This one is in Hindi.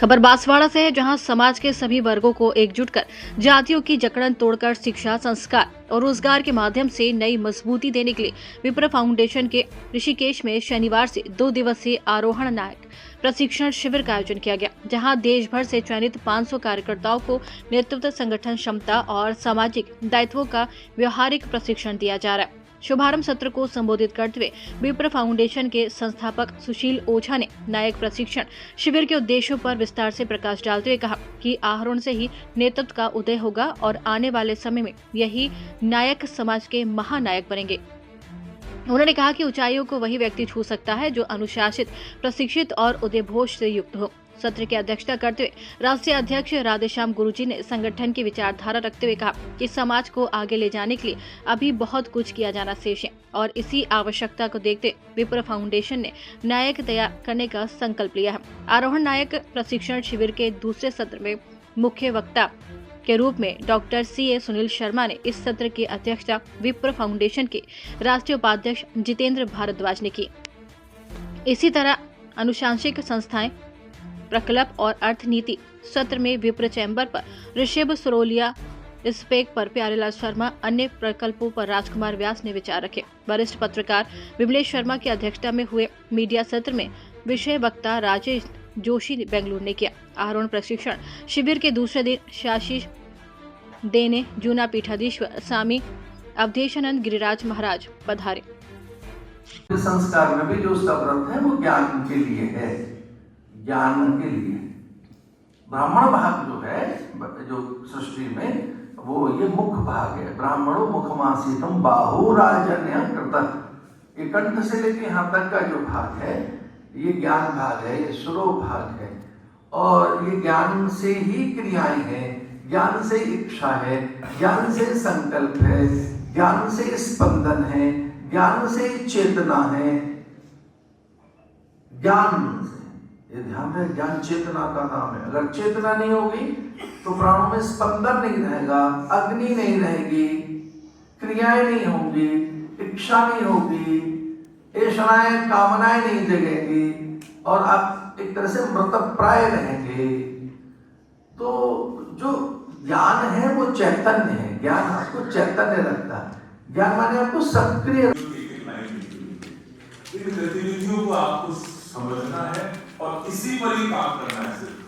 खबर बांसवाड़ा से है, जहां समाज के सभी वर्गों को एकजुट कर जातियों की जकड़न तोड़कर शिक्षा, संस्कार और रोजगार के माध्यम से नई मजबूती देने के लिए विप्र फाउंडेशन के ऋषिकेश में शनिवार से 2 दिवसीय आरोहण नायक प्रशिक्षण शिविर का आयोजन किया गया, जहां देश भर से चयनित 500 कार्यकर्ताओं को नेतृत्व, संगठन क्षमता और सामाजिक दायित्वों का व्यवहारिक प्रशिक्षण दिया जा रहा है। शुभारंभ सत्र को संबोधित करते हुए विप्र फाउंडेशन के संस्थापक सुशील ओझा ने नायक प्रशिक्षण शिविर के उद्देश्यों पर विस्तार से प्रकाश डालते हुए कहा कि आहरण से ही नेतृत्व का उदय होगा और आने वाले समय में यही नायक समाज के महानायक बनेंगे। उन्होंने कहा कि ऊंचाइयों को वही व्यक्ति छू सकता है जो अनुशासित, प्रशिक्षित और उदयभोज से युक्त हो। सत्र की अध्यक्षता करते हुए राष्ट्रीय अध्यक्ष राधेश्याम गुरुजी ने संगठन की विचारधारा रखते हुए कहा कि समाज को आगे ले जाने के लिए अभी बहुत कुछ किया जाना शेष है और इसी आवश्यकता को देखते विप्र फाउंडेशन ने नायक तैयार करने का संकल्प लिया है। आरोहण नायक प्रशिक्षण शिविर के दूसरे सत्र में मुख्य वक्ता के रूप में डॉक्टर CA सुनील शर्मा ने इस सत्र की अध्यक्षता विप्र फाउंडेशन के राष्ट्रीय उपाध्यक्ष जितेंद्र भारद्वाज ने की। इसी तरह अनुशांसिक संस्थाएं, प्रकल्प और अर्थनीति सत्र में विप्र चैम्बर पर ऋषभ सरोलिया, स्पेक पर प्यारेलाल शर्मा, अन्य प्रकल्पों पर राजकुमार व्यास ने विचार रखे। वरिष्ठ पत्रकार विमलेश शर्मा की अध्यक्षता में हुए मीडिया सत्र में विषय वक्ता राजेश जोशी बेंगलुरु ने किया। आरोहण प्रशिक्षण शिविर के दूसरे दिन शाशीष देने, जूना पीठाधीश्वर स्वामी अवधेशानंद गिरिराज महाराज पधारे। संस्कार में भी जो उसका व्रत है वो ज्ञान के लिए है, ज्ञान के लिए। ब्राह्मण भाग जो है जो सृष्टि में वो ये मुख भाग है। ब्राह्मणों मुखमासीतम बाहुराजन्य कृत, ये कंठ से लेके यहाँ तक का जो भाग है ये ज्ञान भाग है, ये सुरो भाग है। और ये ज्ञान से ही क्रियाएं हैं, ज्ञान से इच्छा है, ज्ञान से संकल्प है, ज्ञान से स्पंदन है, ज्ञान से चेतना है। ज्ञान से, ये ध्यान है, ज्ञान चेतना का नाम है। अगर चेतना नहीं होगी तो प्राणों में स्पंदन नहीं रहेगा, अग्नि नहीं रहेगी, क्रियाएं नहीं होंगी, इच्छा नहीं होगी, ऐशाएं कामनाएं नहीं जगेंगी और आप एक तरह से मृतप्राय रहेंगे। तो जो ज्ञान है वो चैतन्य है, ज्ञान आपको चैतन्य रखता है। ज्ञान माने आपको सक्रिय, इन गतिविधियों को आपको समझना है और इसी पर ही काम करना है।